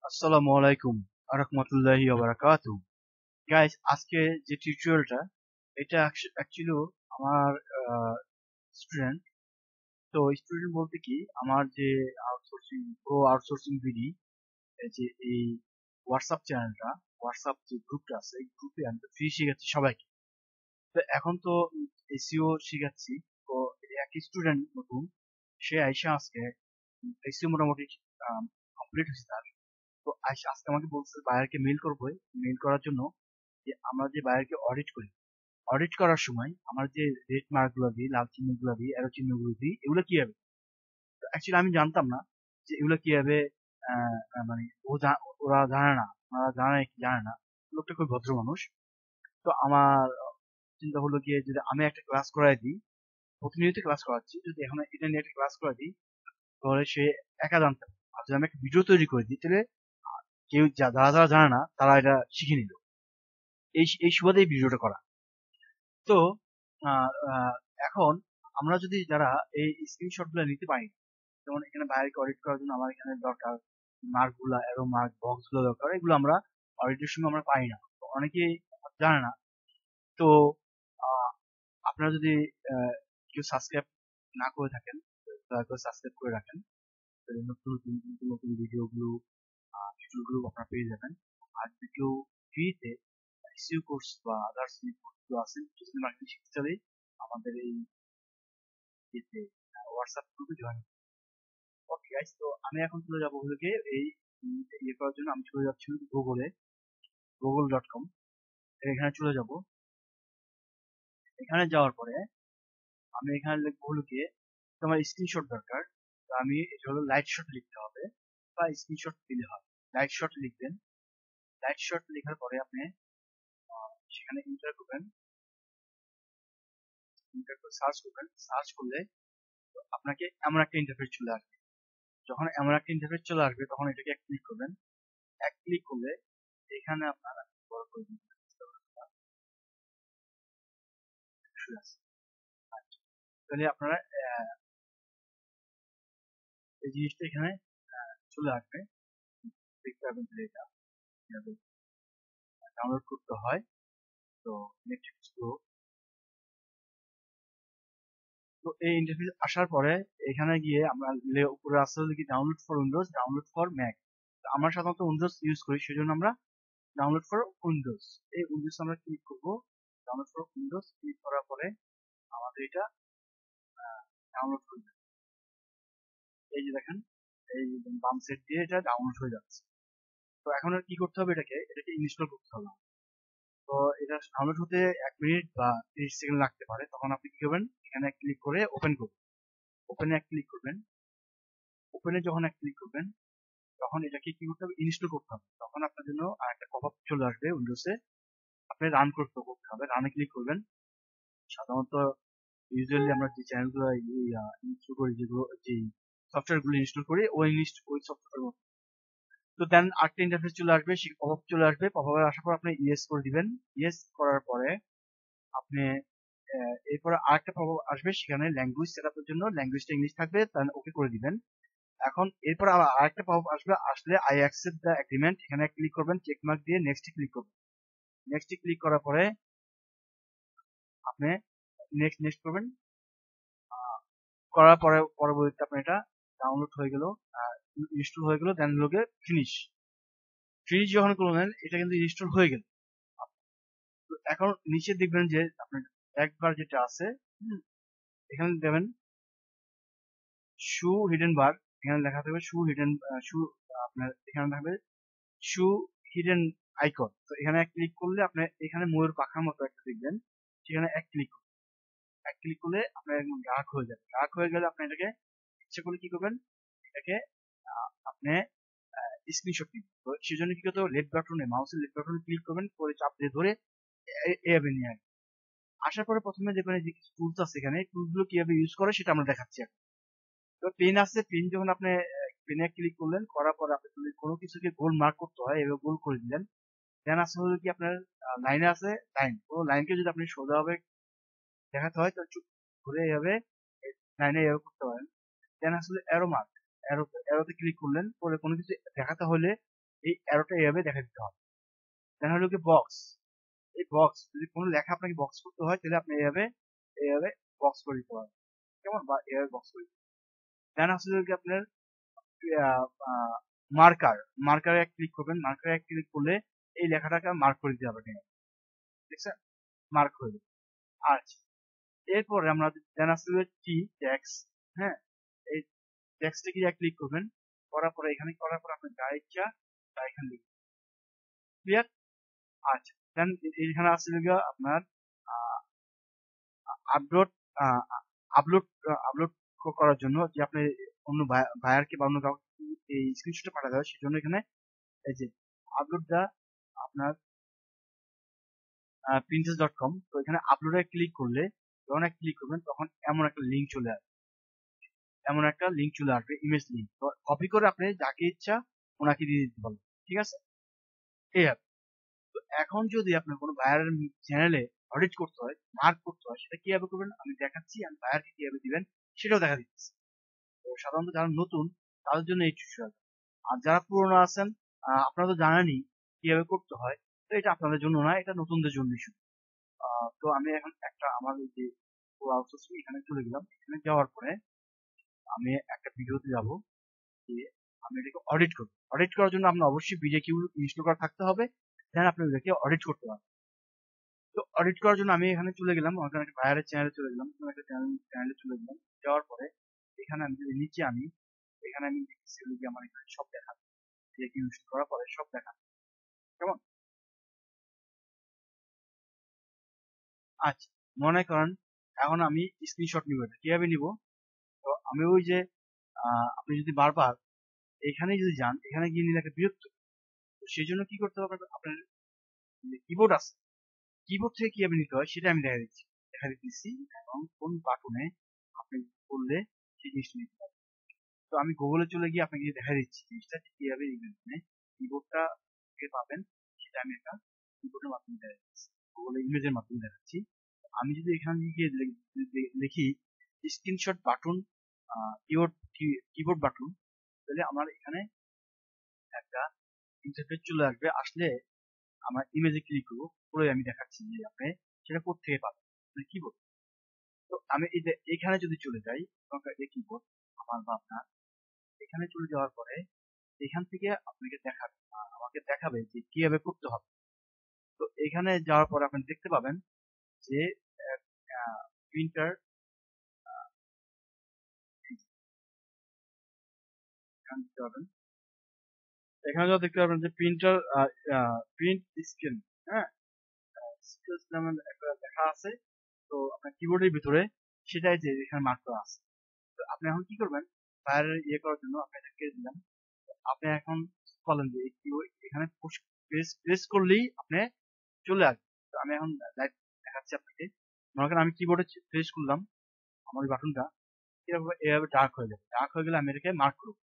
আসসালামু আলাইকুম আরহামতুল্লাহি ওয়াবারাকাতুহু। গাইস, আজকে যে টিউটোরিয়ালটা এটা অ্যাকচুয়ালি আমার স্টুডেন্ট। তো স্টুডেন্ট বলতে কি, আমার যে আউটসোর্সিং প্রো আউটসোর্সিং বিডি, যে এই হোয়াটসঅ্যাপ চ্যানেলটা, হোয়াটসঅ্যাপ যে গ্রুপটা আছে, এই গ্রুপে আমি ফ্রি শিখাচ্ছি সবাইকে। তো এখন তো এসইও শিখাচ্ছি। তো এক স্টুডেন্ট নতুন, সে আইসা আজকে এসইও মোটামুটি কমপ্লিট হয়েছে তার। তো আইসা আজকে আমাকে বলছে বায়ারকে মেইল করবো। মেইল করার জন্য যে আমরা যে বায়ারকে অডিট করি, অডিট করার সময় আমার যে রেড মার্ক গুলো দিই, লাল চিহ্ন গুলো দিই, অ্যারো চিহ্ন গুলো দিই, এগুলো কি হবে? অ্যাকচুয়ালি আমি জানতাম না যে এগুলো কি হবে। মানে ওরা জানে না, ওরা জানে কি জানে না। লোকটা খুব ভদ্র মানুষ। তো আমার চিন্তা হলো গিয়ে, যদি আমি একটা ক্লাস করাই দিই, প্রতিনিয়ত ক্লাস করাচ্ছি, যদি এখন এটা নিয়ে একটা ক্লাস করাই দিই, তাহলে সে একা জানতে পারবে। আর যদি আমি একটা ভিডিও তৈরি করে দিই, তাহলে কেউ যারা যারা জানে না তারা এটা শিখে নিল। এই সুবাদে এই ভিডিওটা করা। তো আহ, আহ, এখন আমরা যদি যারা এই স্ক্রিনশট গুলো নিতে পারি, যেমন এখানে বাইরে অডিট করার জন্য আমার এখানে দরকার মার্ক গুলা, এরো মার্ক বক্স গুলো দরকার, এগুলো আমরা অডিটের সময় আমরা পাই না, তো অনেকেই জানে না। তো আহ, আপনারা যদি আহ, কেউ সাবস্ক্রাইব না করে থাকেন, দয়া করে সাবস্ক্রাইব করে রাখেন। তাহলে নতুন নতুন নতুন নতুন ভিডিওগুলো টিউটোরিয়ালগুলো আপনারা পেয়ে যাবেন। আর যদি কেউ ফ্রিতে এসইও কোর্স বা আদার্স কোর্স গুলো আছে, ডিজিটাল মার্কেটিং শিখতে চাইলে আমাদের এই ইয়েতে হোয়াটসঅ্যাপ গ্রুপে জয়েন। ওকে গাইস, তো আমি এখন চলে যাবো হলো গিয়ে এই ইয়ে করার জন্য আমি চলে যাচ্ছি গুগলে, google.com। এখানে চলে যাব। এখানে যাওয়ার পরে আমি এখানে লিখবো হলো গিয়ে তোমার স্ক্রিনশট দরকার। তো আমি এটা হলো লাইট শট লিখতে হবে, বা স্ক্রিনশট দিলে হয়। লাইট শট লিখবেন। লাইট শট লেখার পরে আপনি সেখানে ইন্টার করবেন। ইন্টার করে সার্চ করবেন। সার্চ করলে আপনাকে এমন একটা ইন্টারফেস চলে আসবে। যখন এমন একটা ইন্টারফেস চলে আসবে, তখন এটাকে এক ক্লিক করবেন। এক ক্লিক করলে এখানে আপনারা বড় করে দিবেন। আচ্ছা, তাহলে আপনারা এই জিনিসটা এখানে চলে আসবে। দেখতে পাবেন যে এটা কিভাবে ডাউনলোড করতে হয়। তো নেটফ্লিক্স প্রো, তো এই ইন্টারফেস আসার পরে এখানে গিয়ে আমরা উপরে আসতে হলে কি download for Windows, download for Mac. আমরা সাধারণত উইন্ডোজ ইউজ করি, সেজন্য আমরা ডাউনলোড ফর উইন্ডোজ, এই উইন্ডোজ আমরা ক্লিক করব। ডাউনলোড ফর উইন্ডোজ ক্লিক করার পরে আমাদের এটা ডাউনলোড হয়ে যাবে। এই যে দেখেন, এই বাম সাইড দিয়ে এটা ডাউনলোড হয়ে যাচ্ছে। তো এখন আর কি করতে হবে, এটাকে ইনস্টল করতে হবে। তো এটা ডাউনলোড হতে 1 মিনিট বা 30 সেকেন্ড লাগতে পারে। তখন আপনি কি করবেন, এখানে ক্লিক করে ওপেন করবেন। ওপেনে এক ক্লিক করবেন। ওপেনে যখন এক ক্লিক করবেন, তখন এটাকে কি করতে হবে, ইনস্টল করতে হবে। তখন আপনার জন্য একটা পপ আপ চলে আসবে উইন্ডোজে। আপনি রান করতে হবে। রানে ক্লিক করবেন। সাধারণত ইউজুয়ালি আমরা যে চ্যানেলগুলো ইনস্টল করি, যেগুলো যে সফটওয়্যার গুলো ইনস্টল করি, ওই সফটওয়্যার। তো দেন আরেকটা ইন্টারফেস চলে আসবে, সেই পপ আপ চলে আসবে। পপ আপ আসার পর আপনি ইয়েস করে দিবেন। ইয়েস করার পরে আপনি এরপরে আরেকটা পপ আপ আসবে, সেখানে ল্যাঙ্গুয়েজ সেটআপের জন্য ল্যাঙ্গুয়েজটা ইংলিশ থাকবে, দেন ওকে করে দিবেন। এখন এরপর আবার আরেকটা পপ আপ আসবে, আসলে আই অ্যাকসেপ্ট দ্য এগ্রিমেন্ট, এখানে ক্লিক করবেন। চেক মার্ক দিয়ে নেক্সট ক্লিক করবেন। নেক্সট ক্লিক করার পরে আপনি নেক্সট নেক্সট করবেন। করার পরে পরবর্তীতে আপনার এটা ডাউনলোড হয়ে গেল, ইনস্টল হয়ে গেল। দেন লোকে ফিনিশ। ফিনিশ যখন করলেন, এটা কিন্তু ইনস্টল হয়ে গেল। তো এখন নিচে দেখবেন যে আপনার একবার যেটা আছে, এখানে দেবেন শু হিডেন বার। এখানে লেখা থাকবে শু হিডেন, শু, আপনার এখানে থাকবে শু হিডেন আইকন। তো এখানে এক ক্লিক করলে আপনি এখানে ময়ূর পাখার মতো একটা দেখবেন, সেখানে এক ক্লিক করুন। এক ক্লিক করলে আপনার একদম ডার্ক হয়ে যাবে। ডার্ক হয়ে গেলে আপনি এটাকে ইচ্ছে করলে কি করবেন, এটাকে আপনি স্ক্রিনশট নিন। তো সেজন্য কি করতে হবে, লেফট বাটনে, মাউসের লেফট বাটনে ক্লিক করবেন, করে চাপ দিয়ে ধরে এভাবে নিয়ে আসবেন। আসার পরে প্রথমে দেখবেন যে কিছু টুলস আছে, এখানে টুলস গুলো কিভাবে ইউজ করে সেটা আমরা দেখাচ্ছি এখন। তো পেন আছে, পেন যখন আপনি পেনে ক্লিক করলেন, করার পরে আপনি যদি কোনো কিছুকে গোল মার্ক করতে হয়, এভাবে গোল করে দিলেন। দেন আসলে হলো কি আপনার লাইনে আছে লাইন, কোনো লাইনকে যদি আপনি সোজাভাবে দেখাতে হয়, তো চুপ ঘুরে এভাবে লাইনে এভাবে করতে পারেন। দেন আসলে অ্যারো মার্ক, অ্যারোতে ক্লিক করলেন, পরে কোনো কিছু দেখাতে হলে এই অ্যারোটা এইভাবে দেখা দিতে হবে। দেন হলো কি বক্স, এই বক্স যদি কোনো লেখা আপনাকে বক্স করতে হয় তাহলে আপনি এইভাবে এইভাবে বক্স করে দিতে পারবেন, কেমন, বা এইভাবে বক্স করে দিতে। দেন আসলে কি আপনার মার্কার, মার্কারে এক ক্লিক করবেন, মার্কারে এক ক্লিক করলে এই লেখাটাকে মার্ক করে দিতে হবে, দেখছেন, মার্ক হয়ে যাবে। আচ্ছা, এরপরে আমরা দেন আসলে কি টেক্সট, হ্যাঁ, এই টেক্সটে কি এক ক্লিক করবেন, করার পরে এখানে করার পরে আপনার যা ইচ্ছা তা এখানে লিখবেন, ক্লিয়ার। আচ্ছা, দেন এখানে আসলে গিয়ে আপনার আপলোড আপলোড আপলোড করার জন্য যে আপনি অন্য ভাইয়ারকে বা অন্য কাউকে এই স্ক্রিনশটটা পাঠাতে হবে, সেজন্য এখানে এই যে আপলোডটা আপনার pinterest.com, তো এখানে আপলোডে ক্লিক করলে যখন ক্লিক করবেন তখন এমন একটা লিঙ্ক চলে আসবে, এমন একটা লিঙ্ক চলে আসবে, ইমেজ লিঙ্ক, তো কপি করে আপনি যাকে ইচ্ছা ওনাকে দিয়ে দিতে পারবেন, ঠিক আছে। এই আর, তো এখন যদি আপনার কোনো ভাইয়ারের চ্যানেলে অডিট করতে হয়, মার্ক করতে হয়, সেটা কিভাবে করবেন আমি দেখাচ্ছি, আর ভাইয়ারকে কিভাবে দিবেন সেটাও দেখা দিচ্ছি। তো সাধারণত যারা নতুন তাদের জন্য এই টিউটোরিয়াল, আর যারা পুরনো আছেন আপনারা তো জানেনই কিভাবে করতে হয়, তো এটা আপনাদের জন্য না, এটা নতুনদের জন্য শুধু। তো আমি এখন একটা আমার এই যে আউটসোর্সিং এখানে চলে গেলাম, এখানে যাওয়ার পরে আমি একটা ভিডিওতে যাব যে আমি এটাকে অডিট করব। অডিট করার জন্য আপনার অবশ্যই বিজেকিউ ইনস্টল করা থাকতে হবে, দেন আপনি এটাকে অডিট করতে পারবেন। তো অডিট করার জন্য আমি এখানে চলে গেলাম, ওখানে একটা বাইরের চ্যানেলে চলে গেলাম, একটা চ্যানেলে চলে গেলাম, যাওয়ার পরে এখানে আমি যদি নিচে আনি, এখানে আমি দেখছি যে আমার এখানে সব দেখা, বিজেকিউ ইনস্টল করার পরে সব দেখা, কেমন। আচ্ছা, মনে করেন এখন আমি স্ক্রিনশট নিব, এটা কিভাবে নিব, তো আমি ওই যে আপনি যদি বারবার এখানে যদি যান, এখানে গিয়ে নিলে একটা বিরক্ত, তো সেই জন্য কি করতে হবে, আপনার কিবোর্ড আছে, কিবোর্ড থেকে কিভাবে নিতে হয় সেটা আমি দেখা দিচ্ছি, এবং কোন বাটনে আপনি করলে সেই জিনিসটা নিতে পারবেন। তো আমি গুগলে চলে গিয়ে আপনাকে দেখা দিচ্ছি জিনিসটা কিভাবে নিবেন, কিবোর্ডটা পাবেন সেটা আমি একটা কিবোর্ডের মাধ্যমে দেখা দিচ্ছি, গুগলে ইমেজের মাধ্যমে দেখাচ্ছি। আমি যদি এখানে গিয়ে লিখি screenshot button keyboard keyboard button, তাহলে আমার এখানে একটা ইন্টারফেস চলে আসবে, আসলে আমার ইমেজে ক্লিক করবো, করে আমি দেখাচ্ছি যে আপনি সেটা কোথেকে পাবেন, কিবোর্ড। তো আমি এই যে এখানে যদি চলে যাই, এই কিবোর্ড আমার বা আপনার এখানে চলে যাওয়ার পরে এখান থেকে আপনাকে দেখাবে, আমাকে দেখাবে যে কিভাবে করতে হবে। তো এখানে যাওয়ার পরে আপনি দেখতে পাবেন যে প্রিন্টার, এখানে দেখতে পাবেন, এখানে যা দেখতে পাবেন যে প্রিন্টার প্রিন্ট স্ক্রিন, হ্যাঁ, স্কিলস নামে একটা লেখা আছে, তো আপনার কিবোর্ডের ভিতরে সেটাই যে এখানে মার্ক করা আছে। তো আপনি এখন কি করবেন, ফায়ারের ইয়ে করার জন্য আপনি এটাকে দিলাম, আপনি এখন বলেন যে এখানে প্রেস করলেই আপনি চলে আসবে। তো আমি এখন লাইভ দেখাচ্ছি আপনাকে, মনে করেন আমি কিবোর্ডে প্রেস করলাম আমার ওই বাটনটা, এভাবে ডার্ক হয়ে যাবে, ডার্ক হয়ে গেলে আমি এটাকে মার্ক করবো,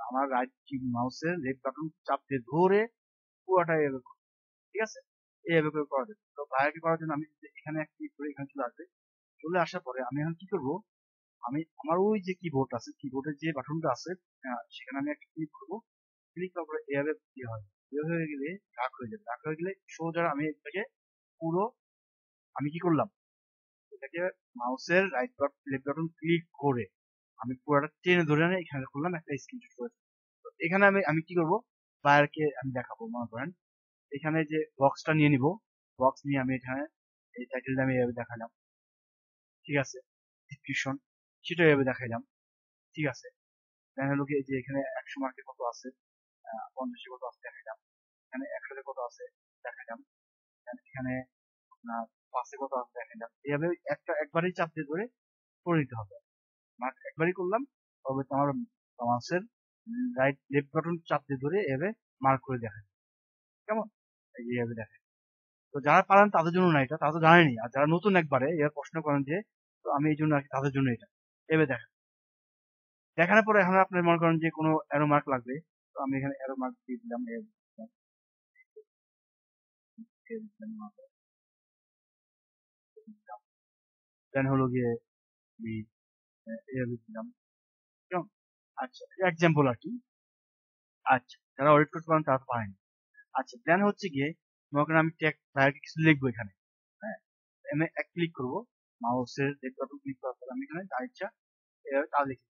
আমার রাইট মাউসের লেফট বাটন চাপ দিয়ে ধরে পুরোটা এভাবে করবো, ঠিক আছে, এইভাবে করে করা যাবে। তো ভাইয়াকে করার জন্য আমি এখানে এক ক্লিক করে এখানে চলে আসবে, চলে আসার পরে আমি এখন কি করব, আমি আমার ওই যে কিবোর্ড আছে, কিবোর্ডের যে বাটনটা আছে সেখানে আমি একটা ক্লিক করবো, ক্লিক করার পরে এভাবে ইয়ে হয়, ইয়ে হয়ে গেলে ডার্ক হয়ে যাবে, ডার্ক হয়ে গেলে সোজা আমি এটাকে পুরো, আমি কি করলাম, এটাকে মাউসের রাইট লেফট বাটন ক্লিক করে আমি পুরোটা টেনে ধরে এনে এখানে করলাম একটা স্ক্রিনশট করে। তো এখানে আমি আমি কি করব, বায়ারকে আমি দেখাবো, মনে করেন এখানে যে বক্সটা নিয়ে নিব, বক্স নিয়ে আমি এখানে এই টাইটেলটা আমি এভাবে দেখালাম, ঠিক আছে, ডিসক্রিপশন সেটা এভাবে দেখাইলাম, ঠিক আছে। দেন হলো কি যে এখানে 100 মার্কে কত আছে, 50 কত আছে দেখাইলাম, এখানে 100 কত আছে দেখাইলাম, এখানে আপনার 5 কত আছে দেখাইলাম, এইভাবে একবারই চাপ দিয়ে ধরে করে নিতে হবে, মার্ক একবারই করলাম, তবে তোমার মাউসের রাইট লেফট বাটন চাপ দিয়ে ধরে এভাবে মার্ক করে দেখায়, কেমন, এইভাবে দেখায়। তো যারা পারেন তাদের জন্য না, এটা তারা তো জানেনি, আর যারা নতুন একবারে এর প্রশ্ন করেন যে, তো আমি এই জন্য আর কি তাদের জন্য এটা এভাবে দেখেন, দেখানোর পরে এখন আপনি মনে করেন যে কোনো অ্যারো মার্ক লাগবে, তো আমি এখানে অ্যারো মার্ক দিয়ে দিলাম, দেন হলো গিয়ে আমি এভাবে দিলাম, কেমন। আচ্ছা, এক্সাম্পল আর কি। আচ্ছা, যারা অডিট করতে পারেন তারা তো পারেন। আচ্ছা, প্ল্যান হচ্ছে গিয়ে মনে করেন আমি ডাইরেক্ট কিছু লিখবো এখানে। হ্যাঁ, আমি এক ক্লিক করবো, মাউসের রেড বাটন ক্লিক করার পর আমি এখানে যা ইচ্ছা এভাবে তা লিখি।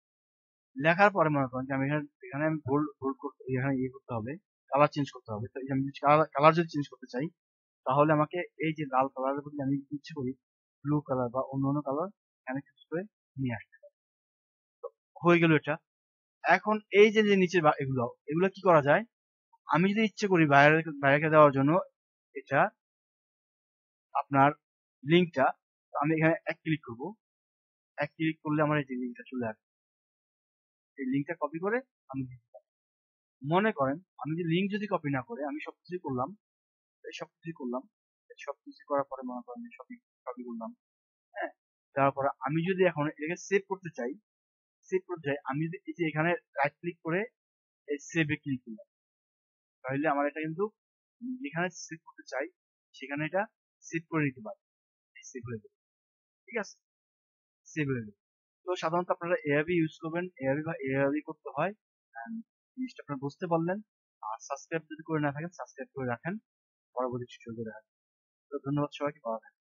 লেখার পরে মনে করেন যে আমি এখানে এখানে আমি বোল্ড বোল্ড করতে এখানে ইয়ে করতে হবে, কালার চেঞ্জ করতে হবে। তো এই যে আমি কালার যদি চেঞ্জ করতে চাই তাহলে আমাকে এই যে লাল কালারের বদলে আমি যদি ইচ্ছে করি ব্লু কালার বা অন্য অন্য কালার এখানে চুজ করে নিয়ে আসতে হবে। তো হয়ে গেল এটা। এখন এই যে যে নিচে এগুলো এগুলো কি করা যায়, আমি যদি ইচ্ছে করি বাইরে বাইরে দেওয়ার জন্য এটা আপনার লিঙ্কটা, আমি এখানে এক ক্লিক করব। এক ক্লিক করলে আমার এই যে লিঙ্কটা চলে আসবে। এই লিঙ্কটা কপি করে আমি দিতে পারি। মনে করেন আমি যদি লিঙ্ক যদি কপি না করে আমি সবকিছু করলাম, এই সবকিছু করলাম, এই সবকিছু করার পরে মনে করেন সবই কপি করলাম। হ্যাঁ, তারপরে আমি যদি এখন এটাকে সেভ করতে চাই, আমি যদি এই যে এখানে রাইট ক্লিক করে এই সেভে ক্লিক করলাম, তাহলে আমার এটা কিন্তু যেখানে সেভ করতে চাই সেখানে এটা সেভ করে নিতে পারে, সেভ হয়ে যাবে। ঠিক আছে, সেভ হয়ে যাবে। তো সাধারণত আপনারা এভাবে ইউজ করবেন, এভাবে বা এভাবে করতে হয়। And জিনিসটা আপনারা বুঝতে পারলেন। আর সাবস্ক্রাইব যদি করে না থাকেন সাবস্ক্রাইব করে রাখেন, পরবর্তী টিউটোরিয়াল দেখার জন্য। তো ধন্যবাদ সবাইকে, ভালো থাকবেন।